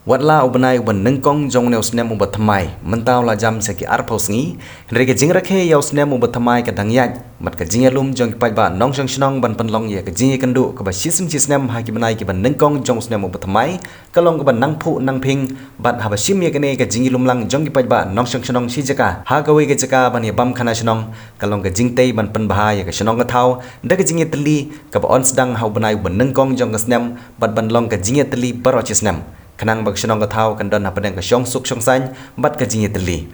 Watla ubenai uben nengkong jong ne usnem ubat thamai mentau la jam seki arpos ngi henry ke jingra khe ya usnem ubat thamai ka dangyat mat ka jingelum jong ki ba nong jong shnong ban panlong ya ka jingi kendu ka ba sisem sisnem ha ki benai ki ban nengkong jong usnem ubat thamai kalong ka ban nang phu nang phing bat ha ba sim ye kene ka jingilum lang jong ki ba nong jong shnong si jaka ha ka we ke jaka ban ya bam khana shnong kalong ka jingtei ban pan bah ya ka shnong ka thau nda ka jingi tli ka ba on sedang ha benai uben nengkong jong ka snem bat ban long ka jingi tli baro chisnem Kanang bag sinong kataw kandon na padang kasyong suk syong san bat ka jingi tali.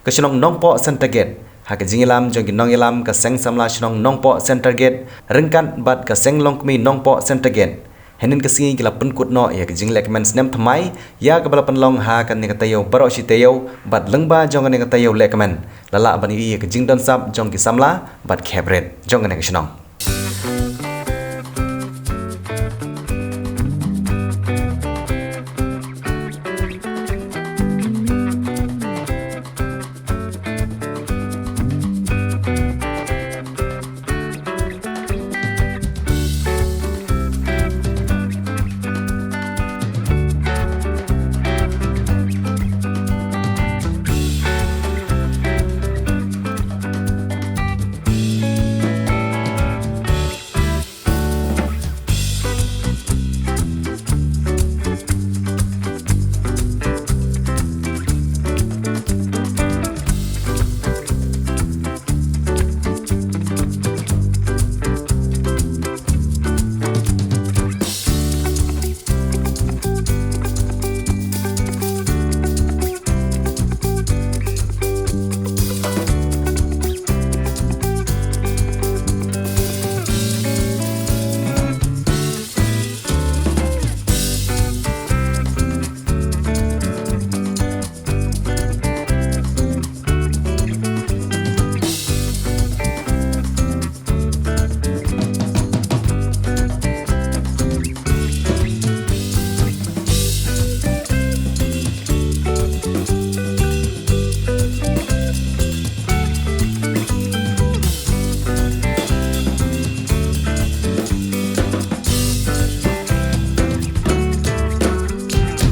Kasyong nongpo center gate ha ka jingi lam jong ginong ilam ka seng samla sinong nongpo center gate ringkat bat ka seng long kmi nongpo center gate. Henin ka singi kila penkut no ya ka jing lekmen snem thamai ya ka bala penlong ha kan ni katayo baro si tayo bat lengba jong ni katayo lekmen lala ban ya ka jing don sap jong ki samla bat khebret jong ni ka sinong.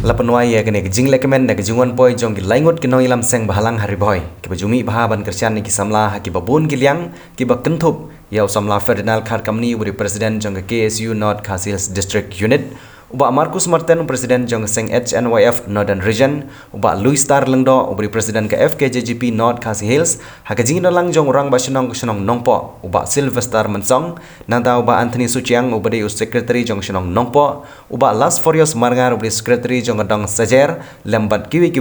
Lapanwai ya kene jing lekemen na jingon poi jong ki laingot ki noi lam seng bahalang hari boy ki bajumi baha ban kersian ni ki samla ha ki babun ki liang ki ba kentup ya samla Ferdinand Khar Kamni uri president jong ke KSU North Khasils District Unit uba Marcus Martin president jong seng HNYF Northern Region uba Louis Star Lengdo uri president ke FKJGP North Khasi Hills ha ka jing lang jong orang basinong kusonong nongpo uba Sylvester Mensong nanda uba Anthony Suchiang uba de secretary jong kusonong nongpo uba Las Forios Marngar uba secretary jong dong sajer lembat kiwi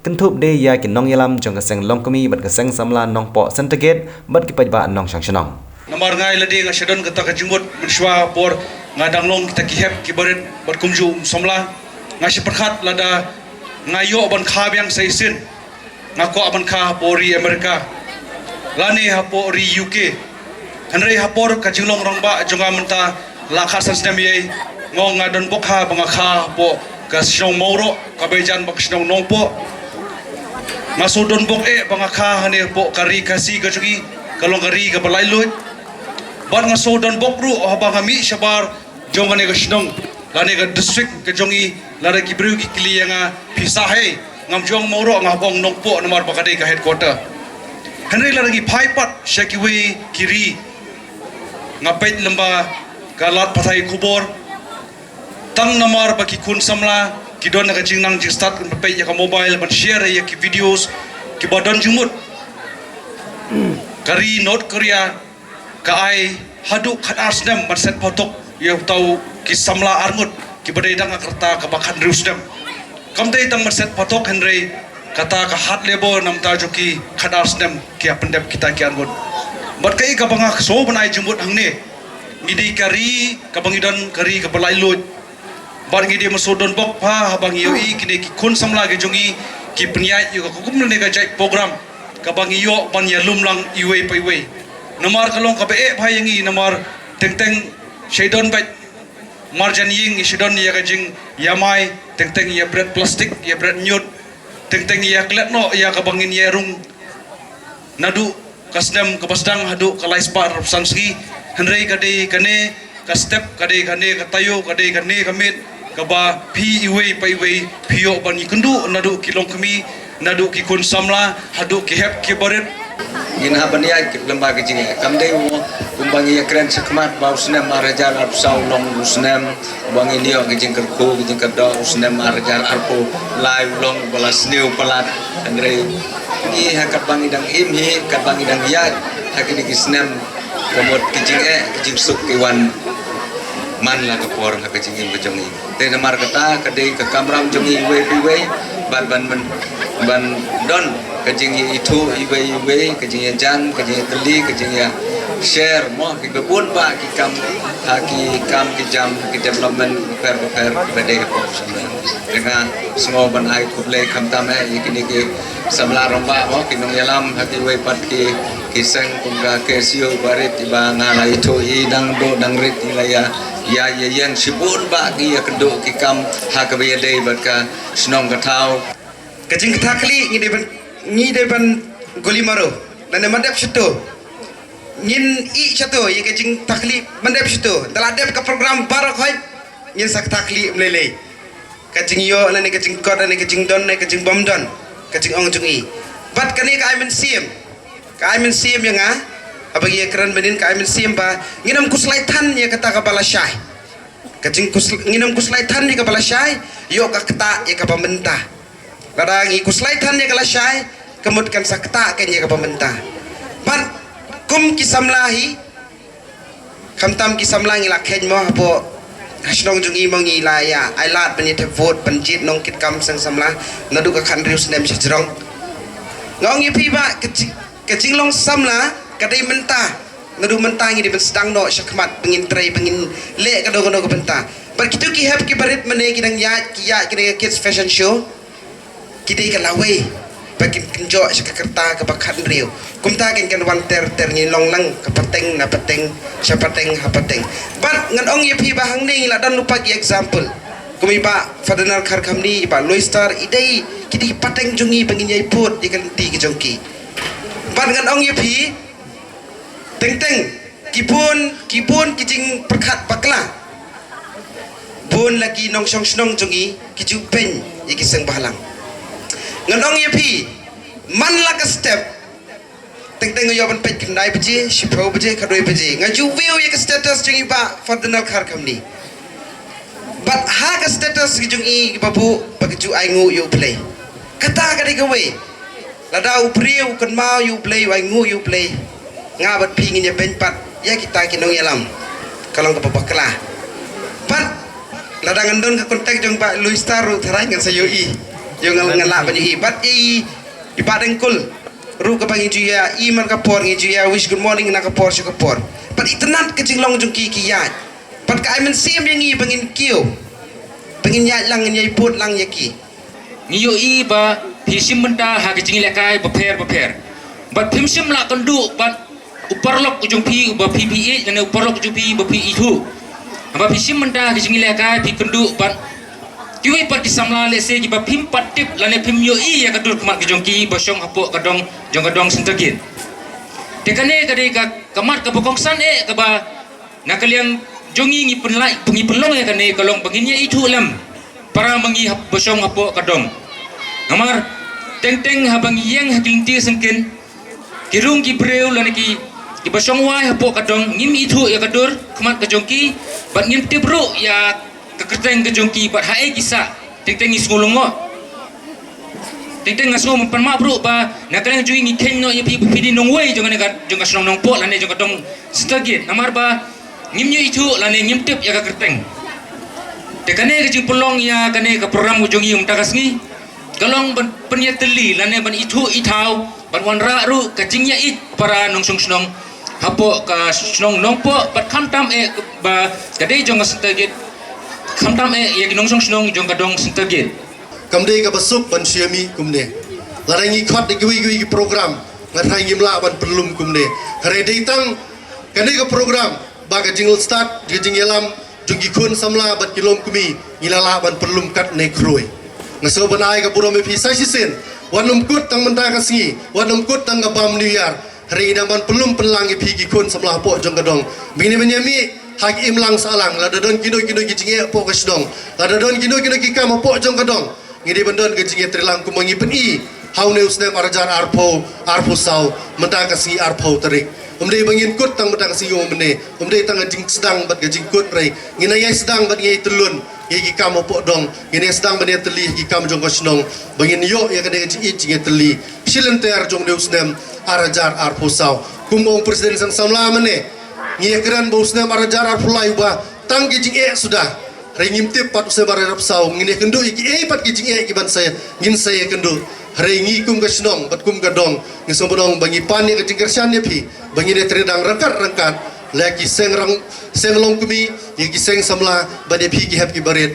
kentup de ya ki nong yalam jong seng longkumi bat ka seng samla nongpo sentegate bat ki pajba nong shangnong Namar ngai ladi nga shadon kata ka jumut menshwa por nga danglong kita kihep kibaret berkumju somla nga siperkhat lada ngayo ban kha byang saisin nga ko aban kha pori Amerika lani ha pori UK hanrei ha por ka jinglong rongba jonga menta lakha sansdam ye ngong nga don bokha banga kha po ka snong moro ka bejan bak snong nongpo nga sudon bok banga kha hane po kari kasi ka jugi kalong kari ka palailut ban nga sodon bokru o habang mi sabar jongane ga shnong lane ga district ke jongi lare ki bru ki kli nga pisahe ngam jong moro nga bong nongpo namar bakade ka headquarter henry lare ki phaipat shakiwe kiri nga pet lamba galat pathai kubor tang namar baki kun samla ki don ga jingnang ji start pe ya ka mobile ban share ya ki videos ki bodon jumut kari North Korea kai haduk khat asdam ban set potok ya tau ki samla arngut ki badai dang kerta ka bakhan rusdam kamdei tang ban set potok henry kata ka hat lebo nam ta joki khat asdam ki apendap kita ki arngut bat kai ka banga so banai jumut hangne ngidi kari ka bangidon kari ka balai lut bar ngidi masodon bok pha habang yoi kine ki kun samla ge jongi ki pniai yu ka kum ne ka jai program ka bangi yo ban ya lumlang iwe paiwe namar kalong kabe bhayangi namar teng shaidon bat marjan ying shidon ya kajing yamai teng ya bread plastic ya bread nyut teng ya klet no ya kabangin ya rung nadu kasdam kabasdang hadu kalai spar sanski henrei kade kane ka step kade kane katayo kade kane kamit kaba pi iwe pa iwe pio ban ikundu nadu ki long kami nadu ki kun samla hadu ki hep ki barit gin haban ya lembaga jinge kamdai wo kumbangi ya keren sekmat ba usnem marajar arpsau long usnem bangi nio gijing kerko gijing kerdo usnem marajar arpo live long balas new palat andre ni hakat bangi dang imi kat bangi dang ya hakini gisnem komot gijing suk iwan man la kapor ha kajing im bejongi te namar kata kadai ka kamram jongi we ban don kajing itu iwe kajing jan kajing teli kajing ya share mo ki kebun pa ki kam ki jam ki development per bede ko dengan semua ban ai kuble kam tam ikini ki samla romba mo ki nong yalam hati we pat ki seng kumga ke sio barit iba ngala itu idang do dang rit ilaya ya yang sibun ba ki ya kendo ki kam ha ka be dei bat ka snong ka thau kajing ketakli ni depan goli maro dan mandap situ ngin I situ ye kajing takli mandap situ teladep ke program barak hoy ngin sak takli melele kajing yo nani kajing kod nani kajing don nani kajing bom don kajing ong jung I bat kani ka aimen sim yang apa ye keren benin ka aimen sim ba nginam kuslaitan ye kata ka balasai kajing nginam kuslaitan ye ka balasai yo ka kata ye ka pemerintah kadang kuslaitan ye ka lasai kemudian sakta kenya ke pemerintah pan kum kisamlahi kamtam kisamlahi la ken mo po hasnong jungi mongi la ya ailat penit vote penjit nong kit kam sang samlah nadu ka khan rius nem sejrong ngong ye pi ba kecing long samla kadai mentah nadu mentah ngi di sedang no syakmat pengin trai pengin le kado kado ke pentah bar kitu ki hab ki barit mene kidang ya ki kids fashion show kidai ka lawe bagi kenjok sekerta ke bakat riu kumta kan wan ter ni long lang ke peteng na peteng syapateng hapateng bat ngan ong ye pi bahang ni la dan lupa ki example kumi ba fadanal khar khamni ba loistar idai kidi pateng jungi bangin yai put di kan ti ki jongki bat ngan ong ye pi teng kibun kijing perkhat bakla bun lagi nong song snong jungi kiju pen ye kiseng bahalang nganong ye pi man la ka step teng yo ban pet kindai beje shipro beje kadoi beje ngaju view ye ka status jung iba fadnal khar kamni but ha ka status jung I babu bagju ai ngu you play kata ka dei ka we la da upriu kan mau you play ai ngu you play nga bat pi ngi ben pat ya kita kinong yalam kalong ka babakla pat la da ngandon ka kontak jung ba Luistar tharai ngan sayo I yung ngalak banyi bat ibat engkul ru ka bangi juya I man kapor ngi juya wish good morning na kapor sya kapor pat itenat kecing long jung ki yat pat ka aimen sim yang I bangin kiu bangin yat lang nyai put lang yaki ngiyo I ba hisim menta ha kecing lekai beper bat pimsim la kendu bat uparlok ujung pi ba PPE dan uparlok ujung pi ba pi itu ba hisim menta kecing lekai pi kendu bat kiwi pat kisamla lese ki ba phim patip lane phim yo I ya kadur kemat ki jongki bosong hapo kadong jong kadong sentagin tekane kade ka kamat ka bokongsan ka ba nakaliang jongi ngi penlai pengi pelong ya kane kalong baginya itu lam para mangi bosong hapo kadong ngamar teng habang yang hakilinti sengkin kirung ki breu lane ki bosong wa hapo kadong ngim itu ya kadur kemat ka jongki bat ngim tibru ya kekerteng ke jongki bat hae kisah teng ngulungo teng ngaso mempan mak bro ba nakalen jui ngi ken no yepi pidi nong wei jonga snong nong po lane jonga dong stagit namar ba ngimnyo itu lane ngimtip ya kekerteng tekane ke jing pelong ya kane ke program ujongi umtakas ngi kalong ban penyateli lane ban itu itau ban wanra ru kacingnya it para nong snong hapo ka snong nong po bat kamtam ba kade jonga stagit kamtam ya ginong snong jong kadong sintagit kamde ka basuk ban siami kumde larangi khot de gwi program ngathai ngimla ban perlum kumde hare deitang kane ka program baga jingle start ge jingelam jungi kun samla ban kilom kumi ngilala ban perlum kat ne kroi ngaso ban ai ka puro me pisai sisen wanum kut tang menta ka singi wanum kut tang ka bam new year hare ina ban perlum pelang pi gi kun samla po jong kadong bini menyami hak imlang salang la don kino ki jinge po kasdong la don kino ki kam po jong kadong ngidi bendon ke jinge trilang kumangi peni haune usne marajar arpo sau menta kasi arpo tarik umdei bangin kut tang menta kasi yo mene umdei tang jing sedang bat ke jing kut rai ngina yai sedang bat ngai telun gi kam po dong ngina sedang bat teli gi kam jong kasdong bangin yo ya kade jinge teli silenter jong de usne arajar arpo sau kumong presiden sang samla mene ngiekeran bosna marajar arpulai ba tang ki jing sudah ringim tip pat usne bararap sau ngine kendu iki pat ki jing ki ban saya ngin saya kendu ringi kum kasnong bat kum gadong ngisomodong bangi pani ke jing kersian ne phi bangi de tredang rangkat lagi senglong kumi yaki seng samla bade phi ki hep ki baret